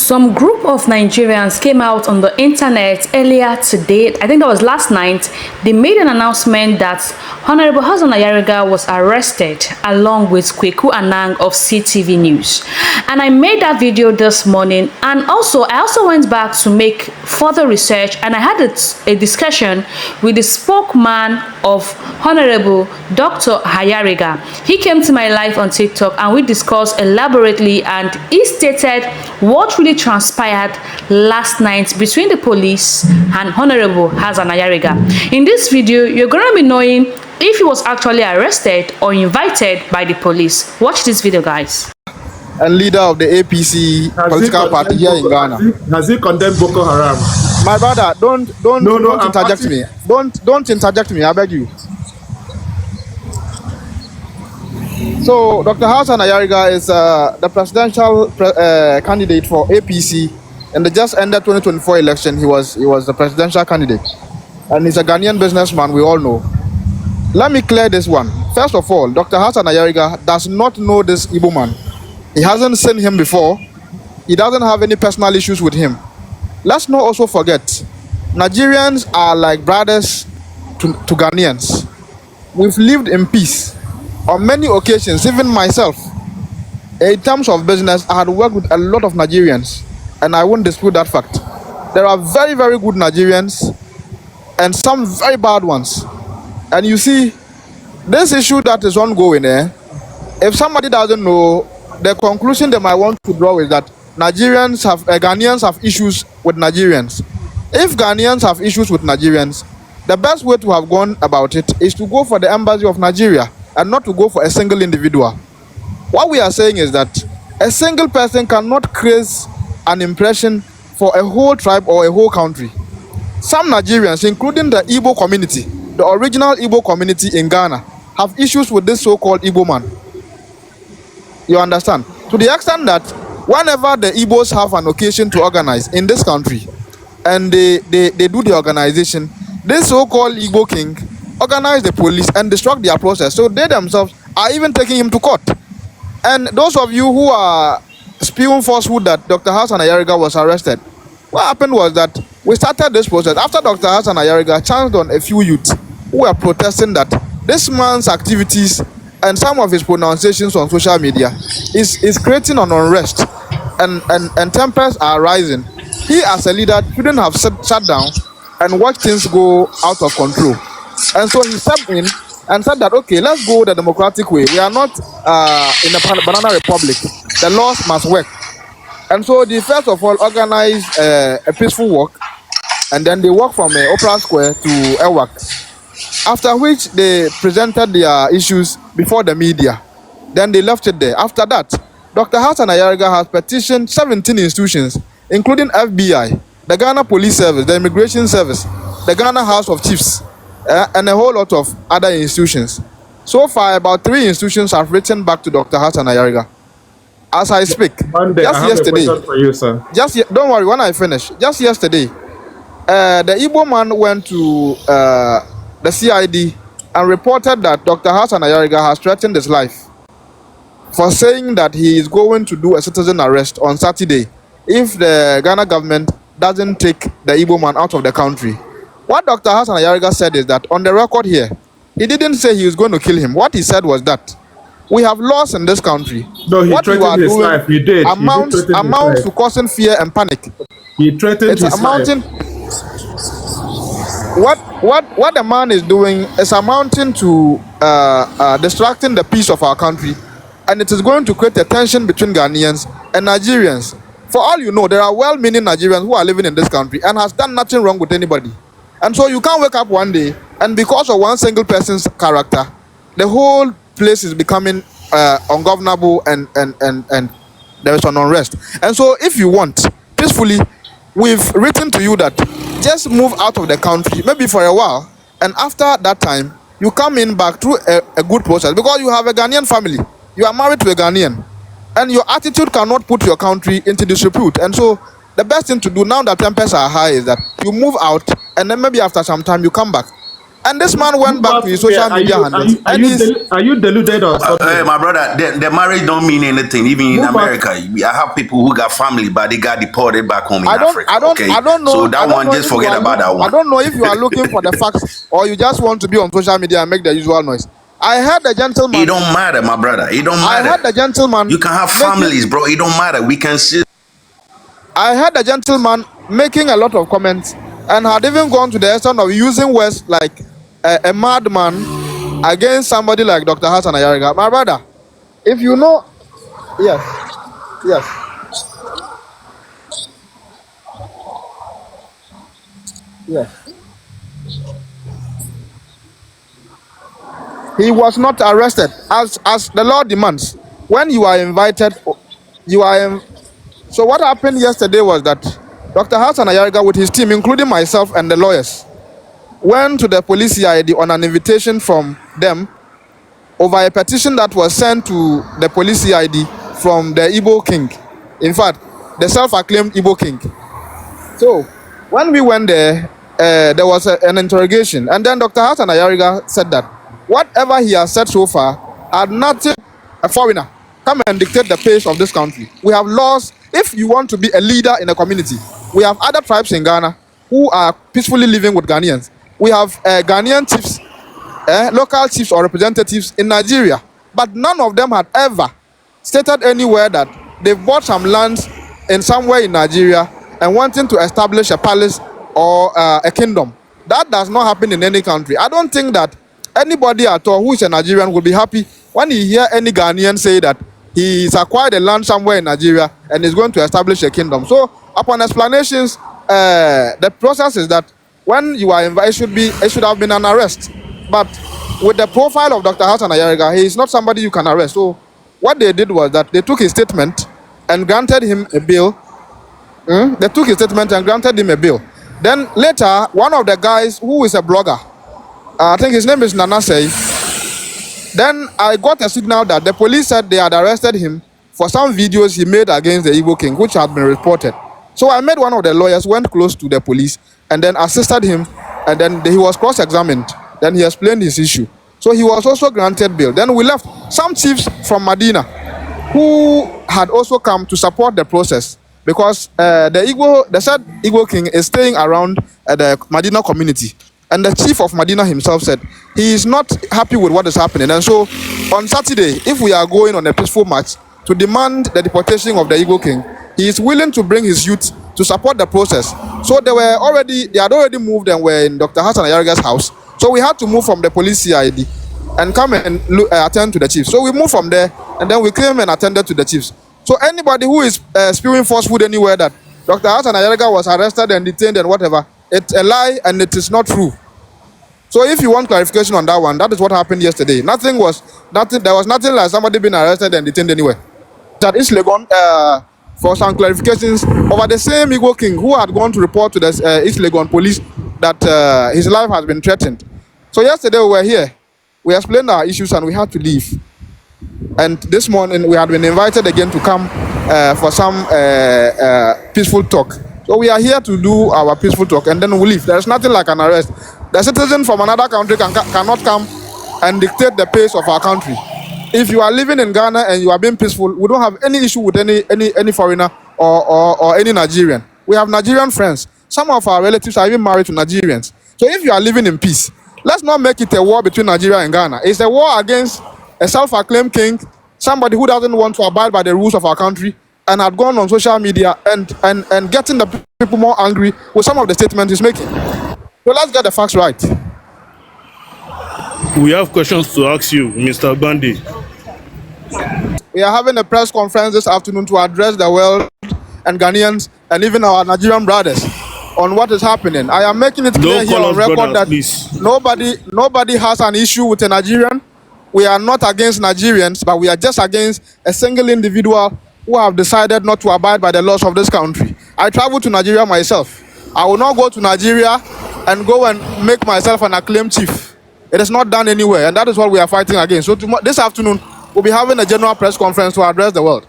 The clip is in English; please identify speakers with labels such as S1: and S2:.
S1: Some group of Nigerians came out on the internet earlier today, I think that was last night. They made an announcement that Honorable Hassan Ayariga was arrested along with Kweku Anang of CTV News. And I made that video this morning, and I also went back to make further research, and I had a discussion with the spokesman of Honorable Dr. Ayariga. He came to my live on TikTok and we discussed elaborately, and he stated what really transpired last night between the police and Honorable Hassan Ayariga. In this video, you're going to be knowing if he was actually arrested or invited by the police. Watch this video, guys.
S2: And leader of the APC political party here in Ghana.
S3: Has he condemned Boko Haram?
S2: My brother, don't interject me. Don't interject me, I beg you. So Dr. Hassan Ayariga is the presidential candidate for APC in the just ended 2024 election. He was the presidential candidate, and he's a Ghanaian businessman. We all know. Let me clear this one. First of all, Dr. Hassan Ayariga does not know this Igbo man. He hasn't seen him before. He doesn't have any personal issues with him. Let's not also forget, Nigerians are like brothers to Ghanaians. We've lived in peace. On many occasions, even myself, in terms of business, I had worked with a lot of Nigerians, and I won't dispute that fact. There are very, very good Nigerians and some very bad ones. And you see, this issue that is ongoing, if somebody doesn't know, the conclusion they might want to draw is that Ghanaians have issues with Nigerians. If Ghanaians have issues with Nigerians, the best way to have gone about it is to go for the embassy of Nigeria and not to go for a single individual. What we are saying is that a single person cannot create an impression for a whole tribe or a whole country. Some Nigerians, including the Igbo community, the original Igbo community in Ghana, have issues with this so-called Igbo man. You understand? To the extent that whenever the Igbos have an occasion to organize in this country, and they do the organization, this so-called Igbo king organize the police and disrupt their process. So they themselves are even taking him to court. And those of you who are spewing falsehood that Dr. Hassan Ayariga was arrested, what happened was that we started this process after Dr. Hassan Ayariga chanced on a few youths who were protesting that this man's activities and some of his pronunciations on social media is creating an unrest, and tempers are rising. He as a leader shouldn't have sat down and watched things go out of control. And so he stepped in and said that, okay, let's go the democratic way. We are not in a banana republic. The laws must work. And so they first of all organized a peaceful walk, and then they walked from Opera Square to Ewak. After which they presented their issues before the media. Then they left it there. After that, Dr. Hassan Ayariga has petitioned 17 institutions, including FBI, the Ghana Police Service, the Immigration Service, the Ghana House of Chiefs, and a whole lot of other institutions. So far, about 3 institutions have written back to Dr. Hassan Ayariga. As I speak,
S3: Monday,
S2: just yesterday,
S3: for you, sir.
S2: Don't worry, when I finish, just yesterday, the Igbo man went to the CID and reported that Dr. Hassan Ayariga has threatened his life for saying that he is going to do a citizen arrest on Saturday if the Ghana government doesn't take the Igbo man out of the country. What Dr. Hassan Ayariga said is that on the record here, he didn't say he was going to kill him. What he said was that we have laws in this country.
S3: No, he
S2: what
S3: threatened his life. He did.
S2: Amounts to causing fear and panic.
S3: He threatened
S2: It's
S3: his
S2: amounting.
S3: life.
S2: What the man is doing is amounting to distracting the peace of our country, and it is going to create a tension between Ghanaians and Nigerians. For all you know, there are well-meaning Nigerians who are living in this country and has done nothing wrong with anybody. And so you can't wake up one day and because of one single person's character, the whole place is becoming ungovernable and there is an unrest. And so if you want, peacefully, we've written to you that just move out of the country, maybe for a while, and after that time, you come in back through a good process because you have a Ghanaian family. You are married to a Ghanaian, and your attitude cannot put your country into disrepute. And so the best thing to do now that tempers are high is that you move out, and then maybe after some time you come back. And this man went
S3: Move
S2: back
S3: out
S2: to his
S3: from here.
S2: social media handles, and he's
S3: Are you deluded or something?
S4: My brother, the marriage don't mean anything. Even in
S3: Move out.
S4: America, I have people who got family, but they got deported back home in Africa. Okay, so
S2: I
S4: that
S2: don't
S4: one,
S2: know
S4: just
S2: if you
S4: forget
S2: are
S4: about that
S2: I
S4: one.
S2: don't know if you are looking for the facts or you just want to be on social media and make the usual noise. I heard the
S4: It
S2: gentleman.
S4: don't matter, my brother. It don't
S2: I heard
S4: matter.
S2: the gentleman
S4: You can have
S2: making.
S4: families, bro. It don't matter. We can see.
S2: I heard the gentleman making a lot of comments and had even gone to the extent of using words like a madman against somebody like Dr. Hassan Ayariga. My brother, if you know, yes, yes, yes. He was not arrested as the law demands. When you are invited, you are. So what happened yesterday was that Dr. Hassan Ayariga with his team, including myself and the lawyers, went to the police CID on an invitation from them over a petition that was sent to the police CID from the Igbo king. In fact, the self-acclaimed Igbo king. So when we went there, there was an interrogation, and then Dr. Hassan Ayariga said that whatever he has said so far had nothing. A foreigner come and dictate the pace of this country. We have laws. If you want to be a leader in a community, we have other tribes in Ghana who are peacefully living with Ghanaians. We have Ghanaian chiefs, local chiefs or representatives in Nigeria, but none of them had ever stated anywhere that they bought some lands in somewhere in Nigeria and wanting to establish a palace or a kingdom. That does not happen in any country. I don't think that anybody at all who is a Nigerian will be happy when he hear any Ghanaian say that he's acquired a land somewhere in Nigeria and is going to establish a kingdom. So upon explanations, the process is that when you are invited, it should have been an arrest. But with the profile of Dr. Hassan Ayariga, he is not somebody you can arrest. So what they did was that they took his statement and granted him a bail. They took his statement and granted him a bail. Then later, one of the guys who is a blogger, I think his name is Nanase, then I got a signal that the police said they had arrested him for some videos he made against the Igbo king, which had been reported. So I made one of the lawyers, went close to the police, and then assisted him, and then he was cross-examined. Then he explained his issue. So he was also granted bail. Then we left some chiefs from Medina who had also come to support the process because the said Igbo king is staying around the Medina community. And the chief of Medina himself said he is not happy with what is happening. And so on Saturday, if we are going on a peaceful march to demand the deportation of the Igbo king, he is willing to bring his youth to support the process. So they had already moved and were in Dr. Hassan Ayariga's house. So we had to move from the police CID and come and attend to the chiefs. So we moved from there and then we came and attended to the chiefs. So anybody who is spewing falsehood anywhere that Dr. Hassan Ayariga was arrested and detained and whatever, it's a lie and it is not true. So if you want clarification on that one, that is what happened yesterday. There was nothing like somebody being arrested and detained anywhere. That is Legon for some clarifications over the same Igbo king who had gone to report to the East Legon police that his life has been threatened. So yesterday we were here, we explained our issues and we had to leave. And this morning we had been invited again to come for some peaceful talk. So we are here to do our peaceful talk and then we leave. There is nothing like an arrest. The citizen from another country cannot come and dictate the pace of our country. If you are living in Ghana and you are being peaceful, we don't have any issue with any foreigner or any Nigerian. We have Nigerian friends. Some of our relatives are even married to Nigerians. So if you are living in peace, let's not make it a war between Nigeria and Ghana. It's a war against a self-acclaimed king, somebody who doesn't want to abide by the rules of our country and had gone on social media and getting the people more angry with some of the statements he's making. So let's get the facts right.
S5: We have questions to ask you, Mr. Gandhi.
S2: We are having a press conference this afternoon to address the world and Ghanaians and even our Nigerian brothers on what is happening. I am making it clear here on record that nobody has an issue with a Nigerian. We are not against Nigerians, but we are just against a single individual who have decided not to abide by the laws of this country. I traveled to Nigeria myself. I will not go to Nigeria and go and make myself an acclaimed chief. It is not done anywhere, and that is what we are fighting against. So this afternoon, we'll be having a general press conference to address the world.